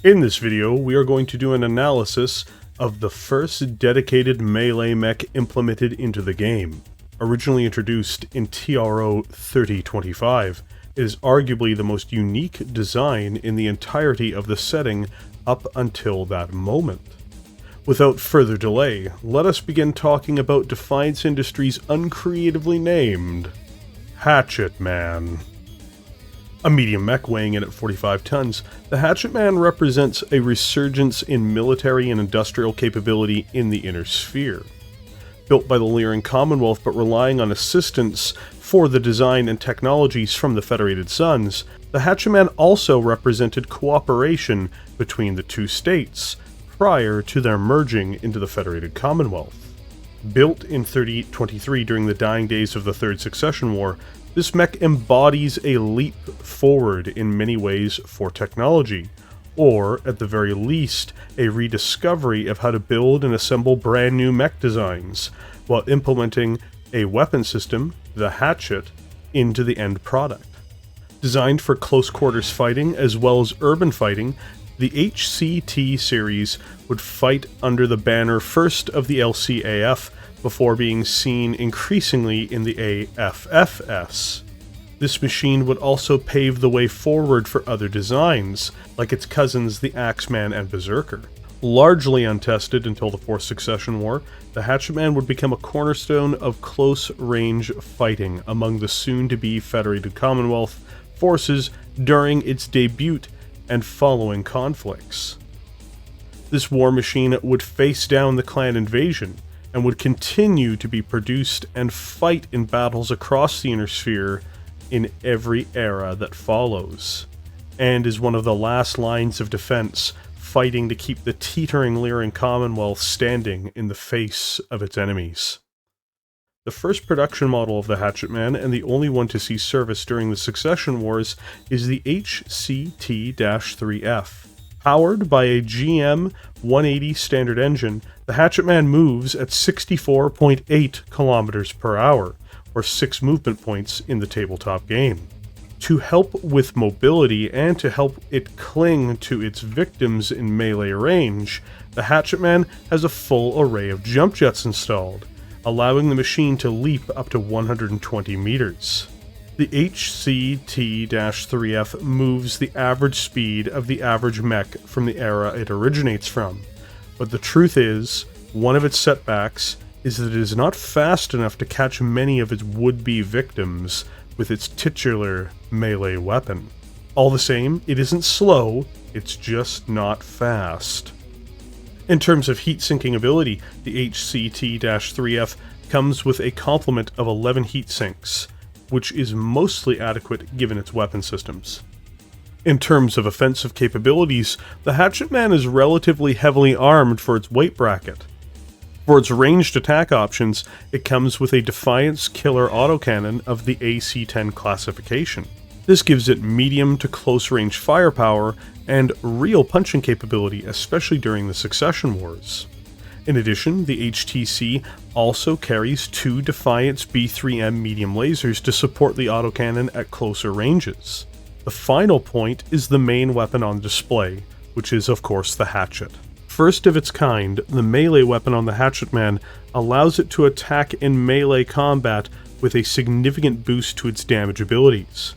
In this video, we are going to do an analysis of the first dedicated melee mech implemented into the game. Originally introduced in TRO 3025, it is arguably the most unique design in the entirety of the setting up until that moment. Without further delay, let us begin talking about Defiance Industries' uncreatively named Hatchet Man. A medium mech weighing in at 45 tons, the Hatchet Man represents a resurgence in military and industrial capability in the Inner Sphere. Built by the Lyran Commonwealth but relying on assistance for the design and technologies from the Federated Suns, the Hatchet Man also represented cooperation between the two states, prior to their merging into the Federated Commonwealth. Built in 3023 during the dying days of the Third Succession War, this mech embodies a leap forward in many ways for technology, or, at the very least, a rediscovery of how to build and assemble brand new mech designs, while implementing a weapon system, the Hatchet, into the end product. Designed for close quarters fighting as well as urban fighting, the HCT series would fight under the banner first of the LCAF, before being seen increasingly in the AFFS. This machine would also pave the way forward for other designs, like its cousins the Axeman and Berserker. Largely untested until the Fourth Succession War, the Hatchet Man would become a cornerstone of close-range fighting among the soon-to-be Federated Commonwealth forces during its debut and following conflicts. This war machine would face down the clan invasion, and would continue to be produced and fight in battles across the Inner Sphere in every era that follows, and is one of the last lines of defense, fighting to keep the teetering Lyran Commonwealth standing in the face of its enemies. The first production model of the Hatchet Man, and the only one to see service during the Succession Wars, is the HCT-3F. Powered by a GM 180 standard engine, the Hatchet Man moves at 64.8 kilometers per hour, or 6 movement points in the tabletop game. To help with mobility and to help it cling to its victims in melee range, the Hatchet Man has a full array of jump jets installed, allowing the machine to leap up to 120 meters. The HCT-3F moves the average speed of the average mech from the era it originates from, but the truth is, one of its setbacks is that it is not fast enough to catch many of its would-be victims with its titular melee weapon. All the same, it isn't slow, it's just not fast. In terms of heat-sinking ability, the HCT-3F comes with a complement of 11 heat sinks, which is mostly adequate given its weapon systems. In terms of offensive capabilities, the Hatchet Man is relatively heavily armed for its weight bracket. For its ranged attack options, it comes with a Defiance Killer autocannon of the AC-10 classification. This gives it medium to close range firepower and real punching capability, especially during the Succession Wars. In addition, the HTC also carries 2 Defiance B3M medium lasers to support the autocannon at closer ranges. The final point is the main weapon on display, which is of course the Hatchet. First of its kind, the melee weapon on the Hatchet Man allows it to attack in melee combat with a significant boost to its damage abilities.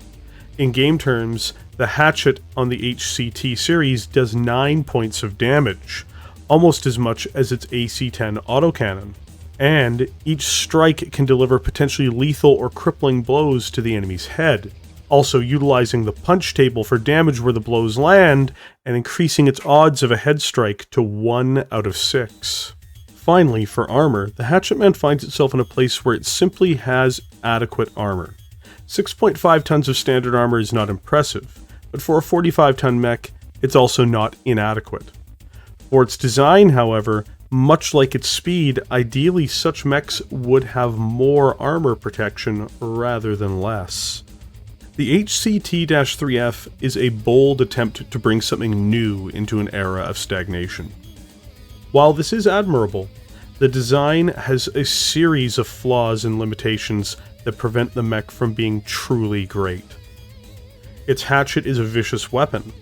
In game terms, the Hatchet on the HCT series does 9 points of damage, almost as much as its AC-10 autocannon, and each strike can deliver potentially lethal or crippling blows to the enemy's head, also utilizing the punch table for damage where the blows land, and increasing its odds of a head strike to 1 out of 6. Finally, for armor, the Hatchet Man finds itself in a place where it simply has adequate armor. 6.5 tons of standard armor is not impressive, but for a 45-ton mech, it's also not inadequate. For its design, however, much like its speed, ideally such mechs would have more armor protection rather than less. The HCT-3F is a bold attempt to bring something new into an era of stagnation. While this is admirable, the design has a series of flaws and limitations that prevent the mech from being truly great. Its hatchet is a vicious weapon.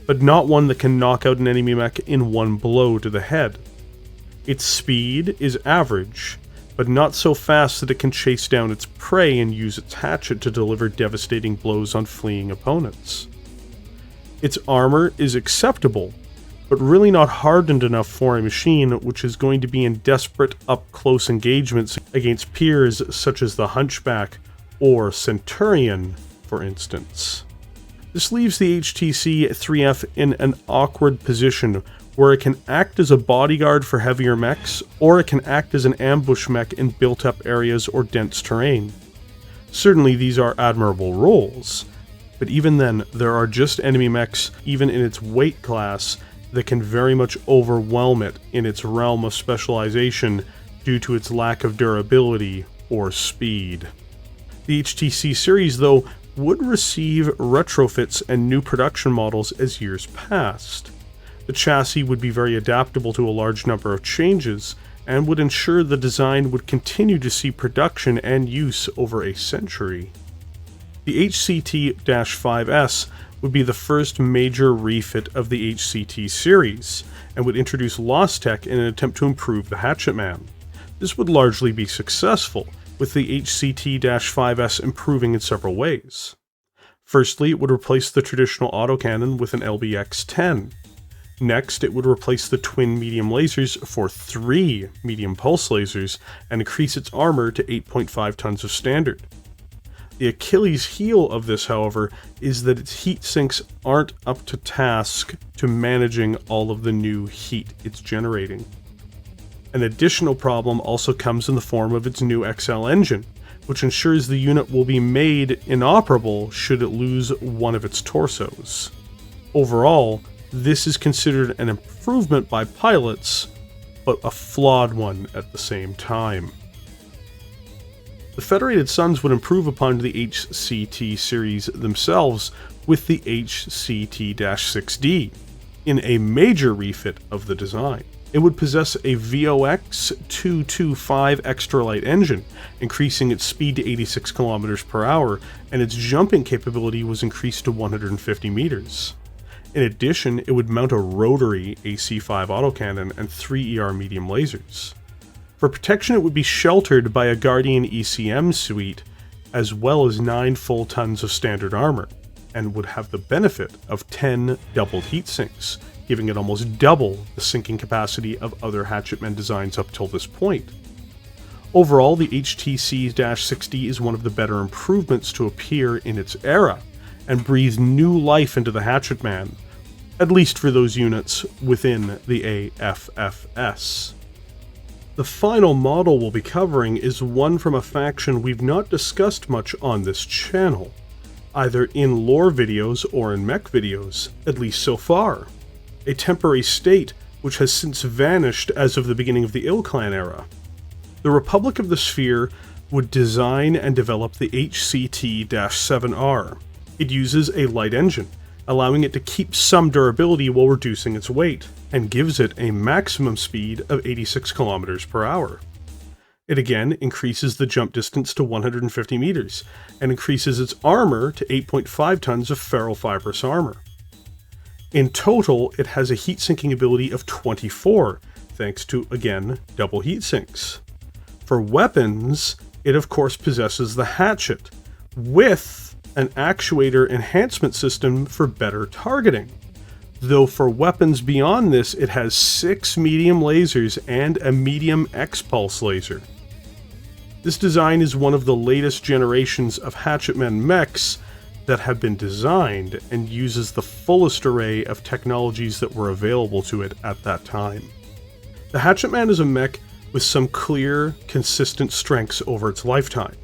but not one that can knock out an enemy mech in one blow to the head. Its speed is average, but not so fast that it can chase down its prey and use its hatchet to deliver devastating blows on fleeing opponents. Its armor is acceptable, but really not hardened enough for a machine which is going to be in desperate up-close engagements against peers such as the Hunchback or Centurion, for instance. This leaves the HTC-3F in an awkward position where it can act as a bodyguard for heavier mechs, or it can act as an ambush mech in built-up areas or dense terrain. Certainly these are admirable roles, but even then, there are just enemy mechs, even in its weight class, that can very much overwhelm it in its realm of specialization due to its lack of durability or speed. The HTC series, though, would receive retrofits and new production models as years passed. The chassis would be very adaptable to a large number of changes, and would ensure the design would continue to see production and use over a century. The HCT-5S would be the first major refit of the HCT series, and would introduce Lost Tech in an attempt to improve the Hatchetman. This would largely be successful, with the HCT-5S improving in several ways. Firstly, it would replace the traditional autocannon with an LBX-10. Next, it would replace the twin medium lasers for 3 medium pulse lasers and increase its armor to 8.5 tons of standard. The Achilles heel of this, however, is that its heat sinks aren't up to task to managing all of the new heat it's generating. An additional problem also comes in the form of its new XL engine, which ensures the unit will be made inoperable should it lose one of its torsos. Overall, this is considered an improvement by pilots, but a flawed one at the same time. The Federated Suns would improve upon the HCT series themselves with the HCT-6D, in a major refit of the design. It would possess a VOX-225 extra light engine, increasing its speed to 86 km per hour, and its jumping capability was increased to 150 meters. In addition, it would mount a rotary AC-5 autocannon and 3 ER medium lasers. For protection, it would be sheltered by a Guardian ECM suite, as well as 9 full tons of standard armor, and would have the benefit of 10 doubled heat sinks, giving it almost double the sinking capacity of other Hatchetman designs up till this point. Overall, the HTC-6D is one of the better improvements to appear in its era, and breathe new life into the Hatchetman, at least for those units within the AFFS. The final model we'll be covering is one from a faction we've not discussed much on this channel, either in lore videos or in mech videos, at least so far. A temporary state which has since vanished as of the beginning of the Ilclan era. The Republic of the Sphere would design and develop the HCT-7R. It uses a light engine, allowing it to keep some durability while reducing its weight, and gives it a maximum speed of 86 km per hour. It again increases the jump distance to 150 meters, and increases its armor to 8.5 tons of ferrofibrous armor. In total, it has a heat-sinking ability of 24, thanks to, again, double heat sinks. For weapons, it of course possesses the hatchet, with an actuator enhancement system for better targeting. Though for weapons beyond this, it has 6 medium lasers and a medium X-pulse laser. This design is one of the latest generations of Hatchetman mechs that have been designed, and uses the fullest array of technologies that were available to it at that time. The Hatchetman is a mech with some clear, consistent strengths over its lifetime.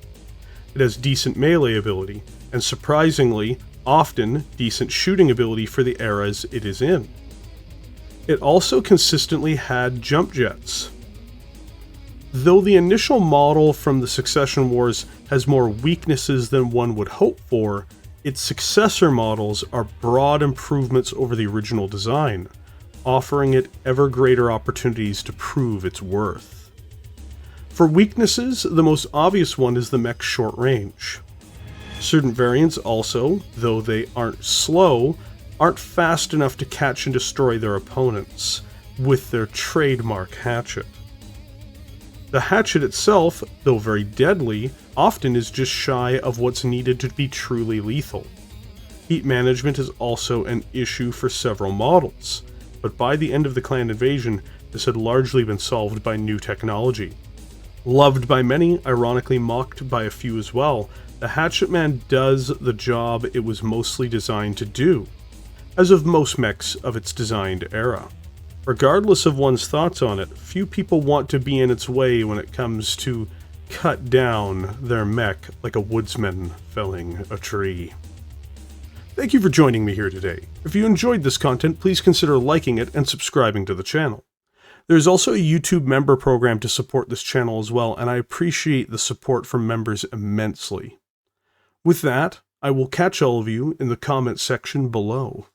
It has decent melee ability, and surprisingly, often decent shooting ability for the eras it is in. It also consistently had jump jets. Though the initial model from the Succession Wars has more weaknesses than one would hope for, its successor models are broad improvements over the original design, offering it ever greater opportunities to prove its worth. For weaknesses, the most obvious one is the mech's short range. Certain variants also, though they aren't slow, aren't fast enough to catch and destroy their opponents with their trademark hatchet. The hatchet itself, though very deadly, often is just shy of what's needed to be truly lethal. Heat management is also an issue for several models, but by the end of the clan invasion, this had largely been solved by new technology. Loved by many, ironically mocked by a few as well, the Hatchetman does the job it was mostly designed to do, as of most mechs of its designed era. Regardless of one's thoughts on it, few people want to be in its way when it comes to cut down their mech like a woodsman felling a tree. Thank you for joining me here today. If you enjoyed this content, please consider liking it and subscribing to the channel. There's also a YouTube member program to support this channel as well, and I appreciate the support from members immensely. With that, I will catch all of you in the comment section below.